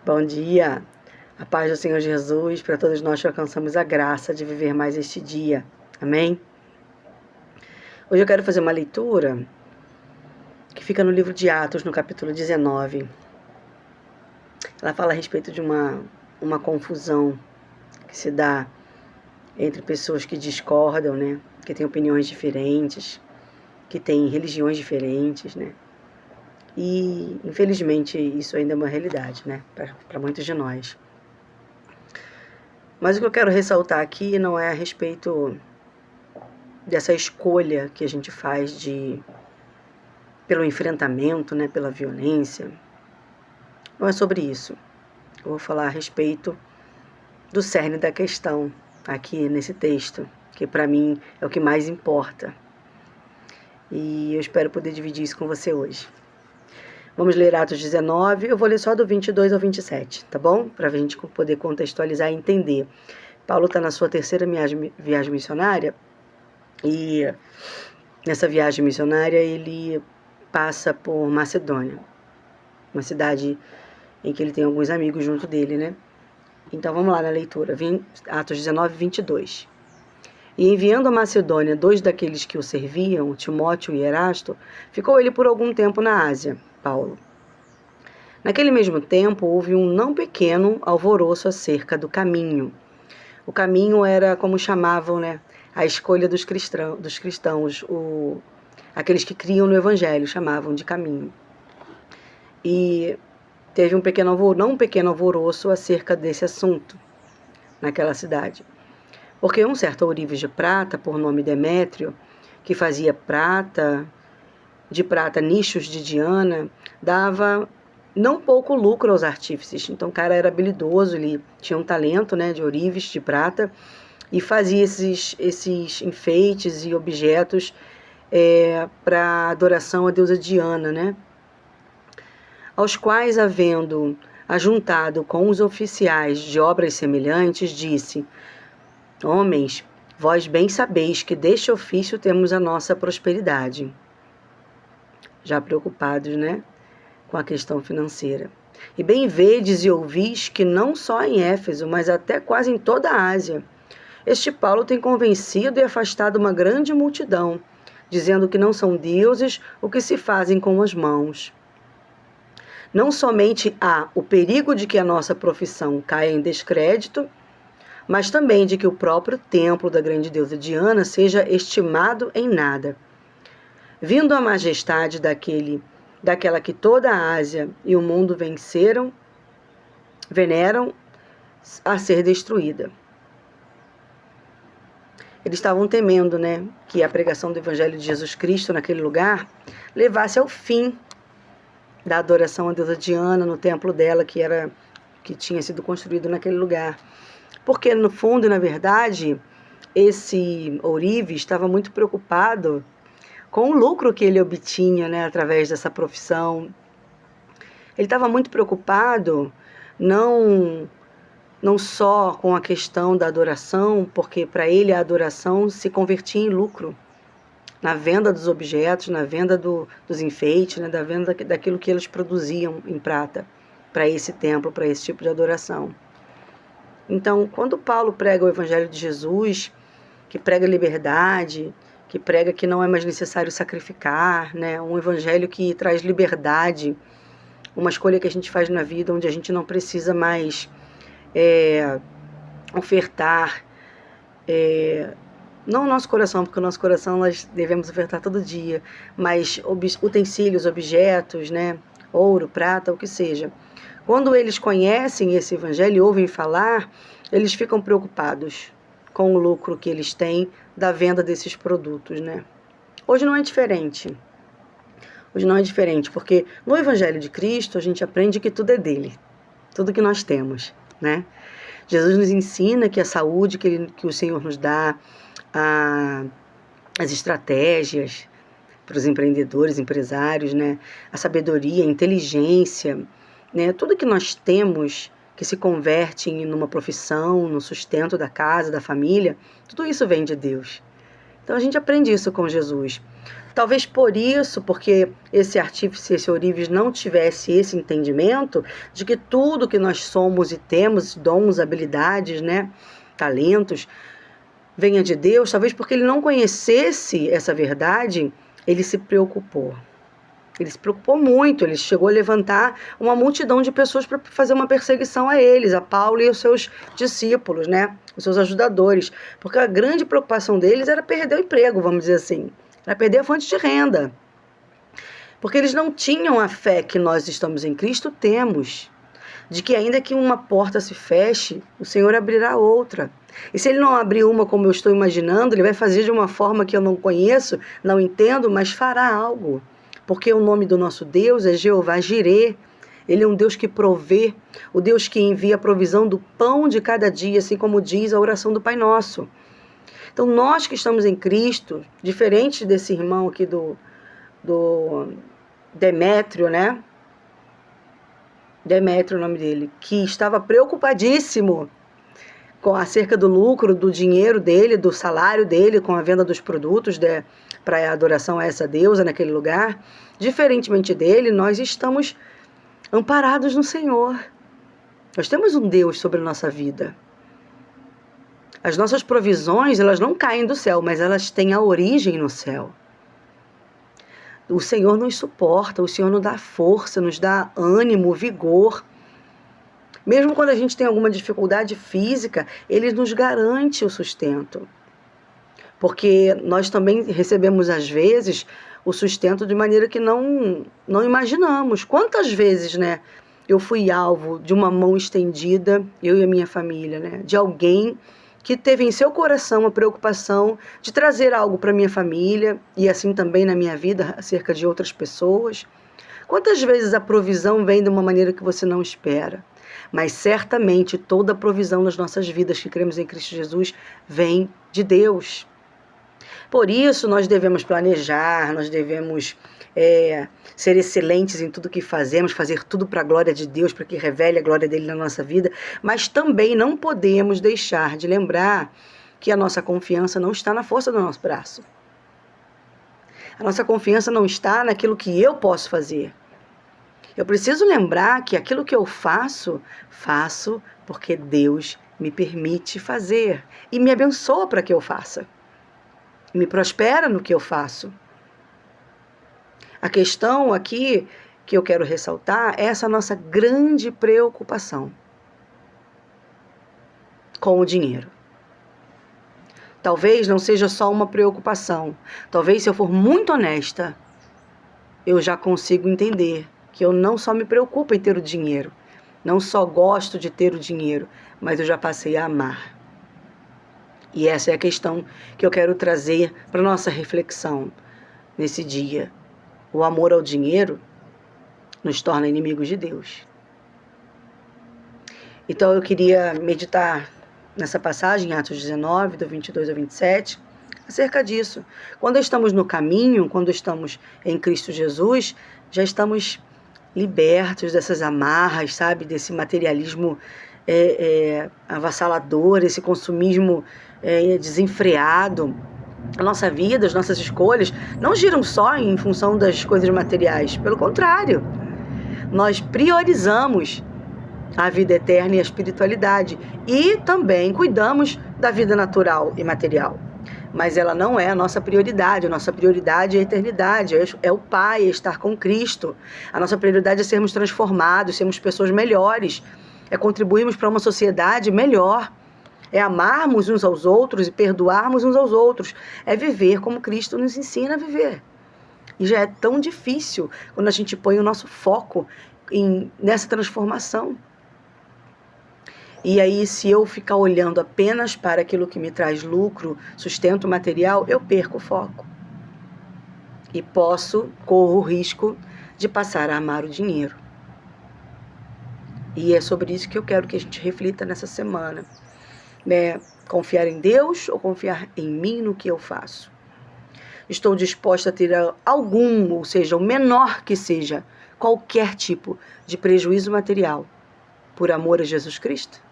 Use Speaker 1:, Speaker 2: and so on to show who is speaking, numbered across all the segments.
Speaker 1: Bom dia, a paz do Senhor Jesus para todos nós que alcançamos a graça de viver mais este dia, amém? Hoje eu quero fazer uma leitura que fica no livro de Atos, no capítulo 19. Ela fala a respeito de uma confusão que se dá entre pessoas que discordam, né? Que têm opiniões diferentes, que têm religiões diferentes, né? E, infelizmente, isso ainda é uma realidade, né? Para muitos de nós. Mas o que eu quero ressaltar aqui não é a respeito dessa escolha que a gente faz pelo enfrentamento, né? Pela violência. Não é sobre isso. Eu vou falar a respeito do cerne da questão aqui nesse texto, que para mim é o que mais importa. E eu espero poder dividir isso com você hoje. Vamos ler Atos 19, eu vou ler só do 22 ao 27, tá bom? Para a gente poder contextualizar e entender. Paulo está na sua terceira viagem missionária, e nessa viagem missionária ele passa por Macedônia, uma cidade em que ele tem alguns amigos junto dele, né? Então vamos lá na leitura, Atos 19, 22. E enviando a Macedônia 2 daqueles que o serviam, Timóteo e Erasto, ficou ele por algum tempo na Ásia, Paulo. Naquele mesmo tempo, houve um não pequeno alvoroço acerca do caminho. O caminho era como chamavam, né, a escolha dos cristãos, aqueles que criam no Evangelho, chamavam de caminho. E teve um pequeno alvoroço acerca desse assunto naquela cidade. Porque um certo ourives de prata, por nome Demétrio, que fazia de prata nichos de Diana, dava não pouco lucro aos artífices. Então o cara era habilidoso, ele tinha um talento, né, de ourives de prata, e fazia esses enfeites e objetos para adoração à deusa Diana, né? Aos quais, havendo ajuntado com os oficiais de obras semelhantes, disse: Homens, vós bem sabeis que deste ofício temos a nossa prosperidade. Já preocupados, né, com a questão financeira. E bem vedes e ouvis que não só em Éfeso, mas até quase em toda a Ásia, este Paulo tem convencido e afastado uma grande multidão, dizendo que não são deuses o que se fazem com as mãos. Não somente há o perigo de que a nossa profissão caia em descrédito, mas também de que o próprio templo da grande deusa Diana seja estimado em nada. Vindo a majestade daquela que toda a Ásia e o mundo veneram a ser destruída. Eles estavam temendo, né, que a pregação do Evangelho de Jesus Cristo naquele lugar levasse ao fim da adoração à deusa Diana no templo dela, que tinha sido construído naquele lugar. Porque, no fundo e na verdade, esse ourives estava muito preocupado com o lucro que ele obtinha, né, através dessa profissão. Ele estava muito preocupado não só com a questão da adoração, porque para ele a adoração se convertia em lucro, na venda dos objetos, na venda dos enfeites, né, da venda daquilo que eles produziam em prata para esse templo, para esse tipo de adoração. Então, quando Paulo prega o Evangelho de Jesus, que prega liberdade, que prega que não é mais necessário sacrificar, né, um Evangelho que traz liberdade, uma escolha que a gente faz na vida onde a gente não precisa mais ofertar, não o nosso coração, porque o nosso coração nós devemos ofertar todo dia, mas utensílios, objetos, né, ouro, prata, o que seja. Quando eles conhecem esse Evangelho e ouvem falar, eles ficam preocupados com o lucro que eles têm da venda desses produtos, né? Hoje não é diferente. Hoje não é diferente, porque no Evangelho de Cristo a gente aprende que tudo é dele, tudo que nós temos, né? Jesus nos ensina que a saúde que o Senhor nos dá, as estratégias para os empreendedores, empresários, né? A sabedoria, a inteligência, né? Tudo que nós temos que se converte em uma profissão, no sustento da casa, da família, tudo isso vem de Deus. Então a gente aprende isso com Jesus. Talvez por isso, porque esse artífice, esse ourives não tivesse esse entendimento de que tudo que nós somos e temos, dons, habilidades, né, talentos, venha de Deus, talvez porque ele não conhecesse essa verdade, ele se preocupou. Ele se preocupou muito, ele chegou a levantar uma multidão de pessoas para fazer uma perseguição a eles, a Paulo e os seus discípulos, né, os seus ajudadores, porque a grande preocupação deles era perder o emprego, vamos dizer assim, era perder a fonte de renda, porque eles não tinham a fé que nós estamos em Cristo temos, de que ainda que uma porta se feche, o Senhor abrirá outra. E se ele não abrir uma como eu estou imaginando, ele vai fazer de uma forma que eu não conheço, não entendo, mas fará algo. Porque o nome do nosso Deus é Jeová Jirê. Ele é um Deus que provê, o Deus que envia a provisão do pão de cada dia, assim como diz a oração do Pai Nosso. Então nós que estamos em Cristo, diferente desse irmão aqui do Demétrio, né? Demétrio é o nome dele, que estava preocupadíssimo acerca do lucro, do dinheiro dele, do salário dele, com a venda dos produtos para a adoração a essa deusa naquele lugar. Diferentemente dele, nós estamos amparados no Senhor. Nós temos um Deus sobre a nossa vida. As nossas provisões, elas não caem do céu, mas elas têm a origem no céu. O Senhor nos suporta, o Senhor nos dá força, nos dá ânimo, vigor. Mesmo quando a gente tem alguma dificuldade física, Ele nos garante o sustento. Porque nós também recebemos, às vezes, o sustento de maneira que não imaginamos. Quantas vezes, né, eu fui alvo de uma mão estendida, eu e a minha família, né, de alguém que teve em seu coração a preocupação de trazer algo para minha família e assim também na minha vida, acerca de outras pessoas. Quantas vezes a provisão vem de uma maneira que você não espera? Mas certamente toda a provisão nas nossas vidas que cremos em Cristo Jesus vem de Deus. Por isso nós devemos planejar, nós devemos ser excelentes em tudo que fazemos, fazer tudo para a glória de Deus, para que revele a glória dele na nossa vida, mas também não podemos deixar de lembrar que a nossa confiança não está na força do nosso braço. A nossa confiança não está naquilo que eu posso fazer. Eu preciso lembrar que aquilo que eu faço porque Deus me permite fazer e me abençoa para que eu faça. Me prospera no que eu faço. A questão aqui que eu quero ressaltar é essa nossa grande preocupação com o dinheiro. Talvez não seja só uma preocupação. Talvez, se eu for muito honesta, eu já consigo entender que eu não só me preocupo em ter o dinheiro, não só gosto de ter o dinheiro, mas eu já passei a amar. E essa é a questão que eu quero trazer para a nossa reflexão nesse dia. O amor ao dinheiro nos torna inimigos de Deus. Então eu queria meditar nessa passagem, Atos 19, do 22 ao 27, acerca disso. Quando estamos no caminho, quando estamos em Cristo Jesus, já estamos libertos dessas amarras, sabe? Desse materialismo avassalador, esse consumismo desenfreado. A nossa vida, as nossas escolhas não giram só em função das coisas materiais. Pelo contrário, nós priorizamos a vida eterna e a espiritualidade e também cuidamos da vida natural e material. Mas ela não é a nossa prioridade. A nossa prioridade é a eternidade, é o Pai, é estar com Cristo. A nossa prioridade é sermos transformados, sermos pessoas melhores, é contribuirmos para uma sociedade melhor, é amarmos uns aos outros e perdoarmos uns aos outros, é viver como Cristo nos ensina a viver. E já é tão difícil quando a gente põe o nosso foco nessa transformação. E aí, se eu ficar olhando apenas para aquilo que me traz lucro, sustento material, eu perco o foco. E corro o risco de passar a amar o dinheiro. E é sobre isso que eu quero que a gente reflita nessa semana. Confiar em Deus ou confiar em mim no que eu faço? Estou disposta a ter algum, ou seja, o menor que seja, qualquer tipo de prejuízo material, por amor a Jesus Cristo?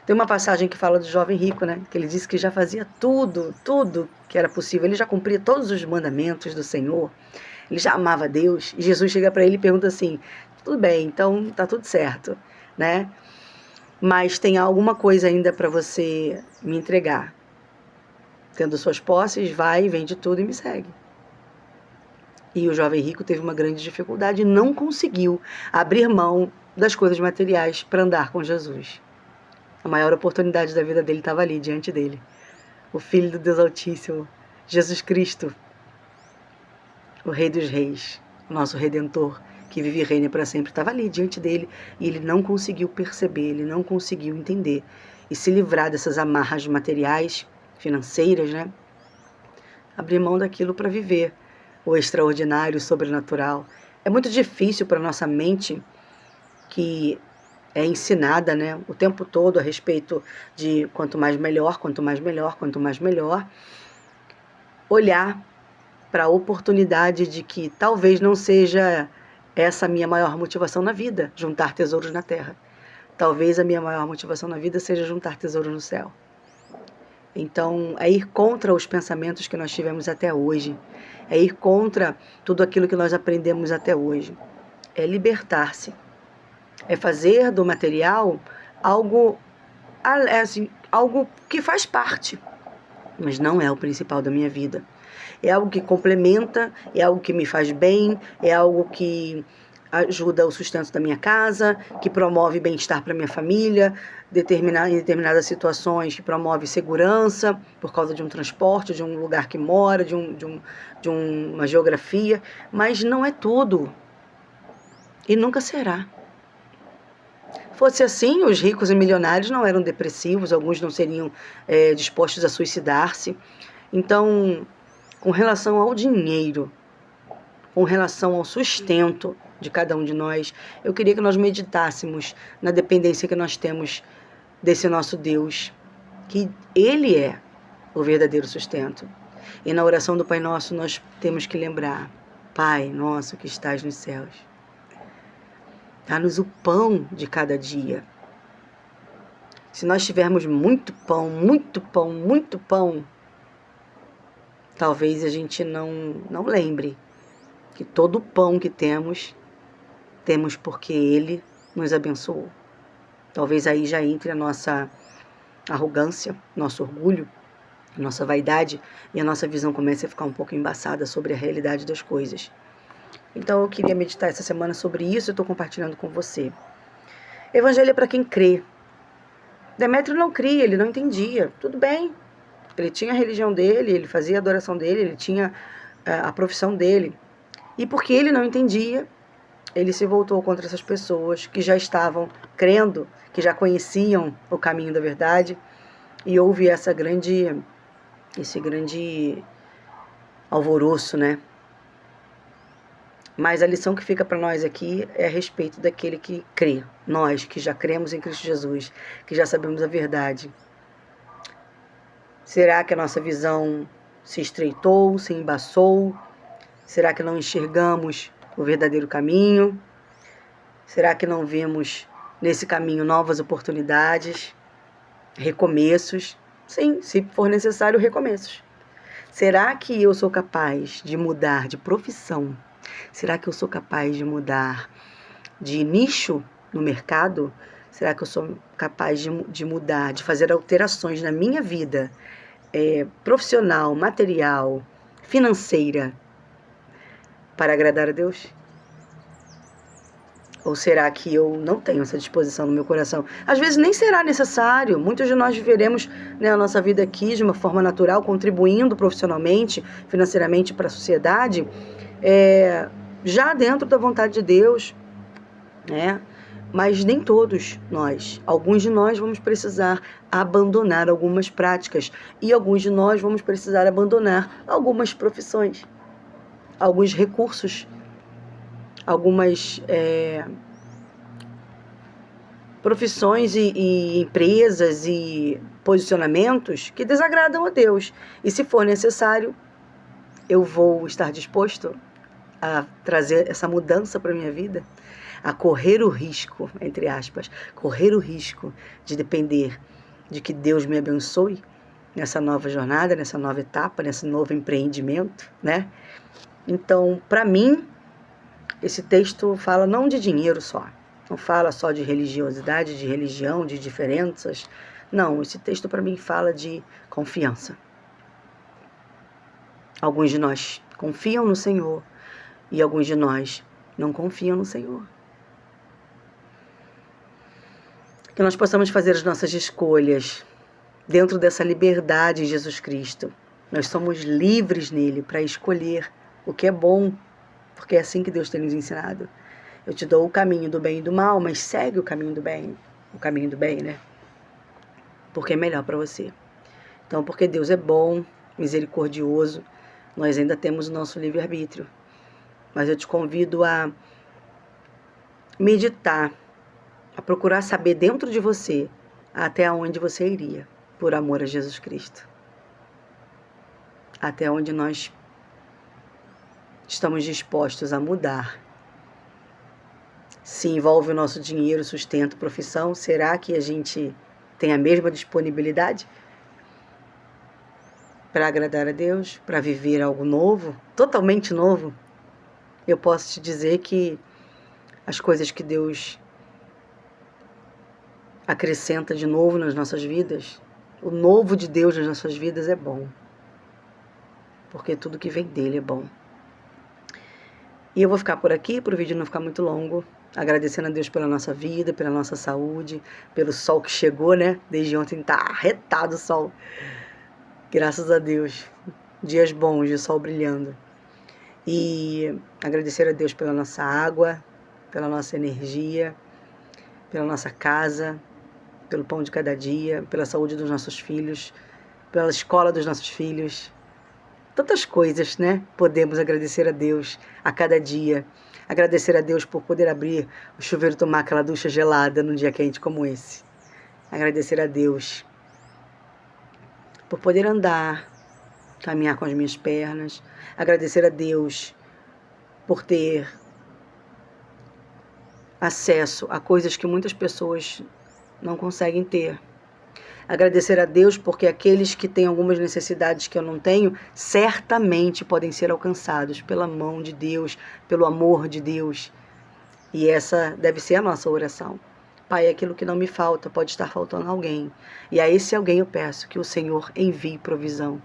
Speaker 1: Tem uma passagem que fala do jovem rico, né? Que ele disse que já fazia tudo que era possível. Ele já cumpria todos os mandamentos do Senhor. Ele já amava Deus. E Jesus chega para ele e pergunta assim: tudo bem, então tá tudo certo, né? Mas tem alguma coisa ainda para você me entregar. Tendo suas posses, vai, vende tudo e me segue. E o jovem rico teve uma grande dificuldade e não conseguiu abrir mão das coisas materiais para andar com Jesus. A maior oportunidade da vida dele estava ali, diante dele. O Filho do Deus Altíssimo, Jesus Cristo, o Rei dos Reis, o nosso Redentor, que vive e reina para sempre, estava ali diante dele e ele não conseguiu perceber, ele não conseguiu entender e se livrar dessas amarras materiais, financeiras, né? Abrir mão daquilo para viver o extraordinário, o sobrenatural. É muito difícil para nossa mente, que é ensinada, né, o tempo todo a respeito de quanto mais melhor, quanto mais melhor, quanto mais melhor, olhar para a oportunidade de que talvez não seja essa a minha maior motivação na vida, juntar tesouros na terra. Talvez a minha maior motivação na vida seja juntar tesouros no céu. Então, é ir contra os pensamentos que nós tivemos até hoje, é ir contra tudo aquilo que nós aprendemos até hoje, é libertar-se, é fazer do material algo, assim, algo que faz parte, mas não é o principal da minha vida. É algo que complementa, é algo que me faz bem, é algo que ajuda o sustento da minha casa, que promove bem-estar para minha família, em determinadas situações que promove segurança por causa de um transporte, de um lugar que mora, de uma geografia, mas não é tudo e nunca será. Fosse assim, os ricos e milionários não eram depressivos, alguns não seriam dispostos a suicidar-se. Então, com relação ao dinheiro, com relação ao sustento de cada um de nós, eu queria que nós meditássemos na dependência que nós temos desse nosso Deus, que Ele é o verdadeiro sustento. E na oração do Pai Nosso nós temos que lembrar: Pai nosso que estás nos céus, dá-nos o pão de cada dia. Se nós tivermos muito pão, muito pão, muito pão, talvez a gente não lembre que todo o pão que temos porque Ele nos abençoou. Talvez aí já entre a nossa arrogância, nosso orgulho, nossa vaidade, e a nossa visão comece a ficar um pouco embaçada sobre a realidade das coisas. Então eu queria meditar essa semana sobre isso e estou compartilhando com você. Evangelho é para quem crê. Demétrio não cria, ele não entendia. Tudo bem, ele tinha a religião dele, ele fazia a adoração dele, ele tinha a profissão dele. E porque ele não entendia, ele se voltou contra essas pessoas que já estavam crendo, que já conheciam o caminho da verdade, e houve esse grande alvoroço, né? Mas a lição que fica para nós aqui é a respeito daquele que crê, nós que já cremos em Cristo Jesus, que já sabemos a verdade. Será que a nossa visão se estreitou, se embaçou? Será que não enxergamos o verdadeiro caminho? Será que não vemos nesse caminho novas oportunidades, recomeços? Sim, se for necessário, recomeços. Será que eu sou capaz de mudar de profissão? Será que eu sou capaz de mudar de nicho no mercado? Será que eu sou capaz de mudar, de fazer alterações na minha vida profissional, material, financeira, para agradar a Deus? Ou será que eu não tenho essa disposição no meu coração? Às vezes nem será necessário. Muitos de nós viveremos, né, a nossa vida aqui de uma forma natural, contribuindo profissionalmente, financeiramente para a sociedade, já dentro da vontade de Deus, né? Mas nem todos nós. Alguns de nós vamos precisar abandonar algumas práticas e alguns de nós vamos precisar abandonar algumas profissões, alguns recursos, algumas profissões e empresas e posicionamentos que desagradam a Deus. E se for necessário, eu vou estar disposto a trazer essa mudança para a minha vida, a correr o risco, entre aspas, correr o risco de depender de que Deus me abençoe nessa nova jornada, nessa nova etapa, nesse novo empreendimento, né? Então, para mim, esse texto fala não de dinheiro só, não fala só de religiosidade, de religião, de diferenças. Não, esse texto para mim fala de confiança. Alguns de nós confiam no Senhor e alguns de nós não confiam no Senhor. Que nós possamos fazer as nossas escolhas dentro dessa liberdade em Jesus Cristo. Nós somos livres nele para escolher o que é bom, porque é assim que Deus tem nos ensinado. Eu te dou o caminho do bem e do mal, mas segue o caminho do bem, né? Porque é melhor para você. Então, porque Deus é bom, misericordioso, nós ainda temos o nosso livre-arbítrio. Mas eu te convido a meditar, a procurar saber dentro de você até onde você iria, por amor a Jesus Cristo. Até onde nós estamos dispostos a mudar. Se envolve o nosso dinheiro, sustento, profissão, será que a gente tem a mesma disponibilidade para agradar a Deus, para viver algo novo, totalmente novo? Eu posso te dizer que as coisas que Deus acrescenta de novo nas nossas vidas, o novo de Deus nas nossas vidas é bom, porque tudo que vem dele é bom. E eu vou ficar por aqui, para o vídeo não ficar muito longo, agradecendo a Deus pela nossa vida, pela nossa saúde, pelo sol que chegou, né? Desde ontem tá arretado o sol. Graças a Deus. Dias bons de sol brilhando. E agradecer a Deus pela nossa água, pela nossa energia, pela nossa casa, pelo pão de cada dia, pela saúde dos nossos filhos, pela escola dos nossos filhos. Tantas coisas, né? Podemos agradecer a Deus a cada dia. Agradecer a Deus por poder abrir o chuveiro e tomar aquela ducha gelada num dia quente como esse. Agradecer a Deus por poder andar, caminhar com as minhas pernas. Agradecer a Deus por ter acesso a coisas que muitas pessoas não conseguem ter. Agradecer a Deus porque aqueles que têm algumas necessidades que eu não tenho, certamente podem ser alcançados pela mão de Deus, pelo amor de Deus. E essa deve ser a nossa oração. Pai, aquilo que não me falta, pode estar faltando alguém. E a esse alguém eu peço que o Senhor envie provisão.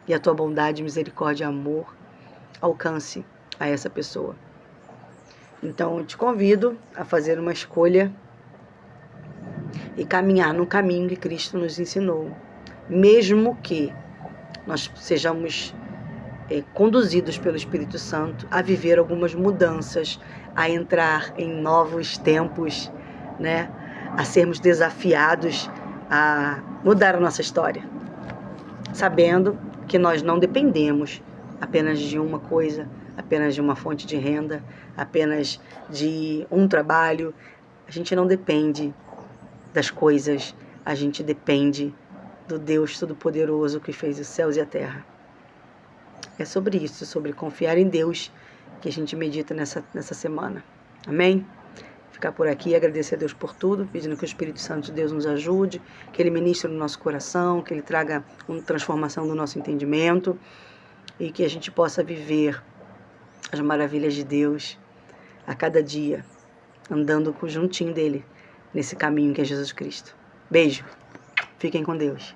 Speaker 1: E a tua bondade, misericórdia e amor alcance a essa pessoa. Então eu te convido a fazer uma escolha e caminhar no caminho que Cristo nos ensinou. Mesmo que nós sejamos conduzidos pelo Espírito Santo a viver algumas mudanças, a entrar em novos tempos, né? A sermos desafiados a mudar a nossa história. Sabendo que nós não dependemos apenas de uma coisa, apenas de uma fonte de renda, apenas de um trabalho. A gente não depende das coisas, a gente depende do Deus Todo-Poderoso que fez os céus e a terra. É sobre isso, sobre confiar em Deus, que a gente medita nessa semana. Amém? Ficar por aqui e agradecer a Deus por tudo, pedindo que o Espírito Santo de Deus nos ajude, que Ele ministre no nosso coração, que Ele traga uma transformação do nosso entendimento e que a gente possa viver as maravilhas de Deus a cada dia, andando juntinho dele, nesse caminho que é Jesus Cristo. Beijo. Fiquem com Deus.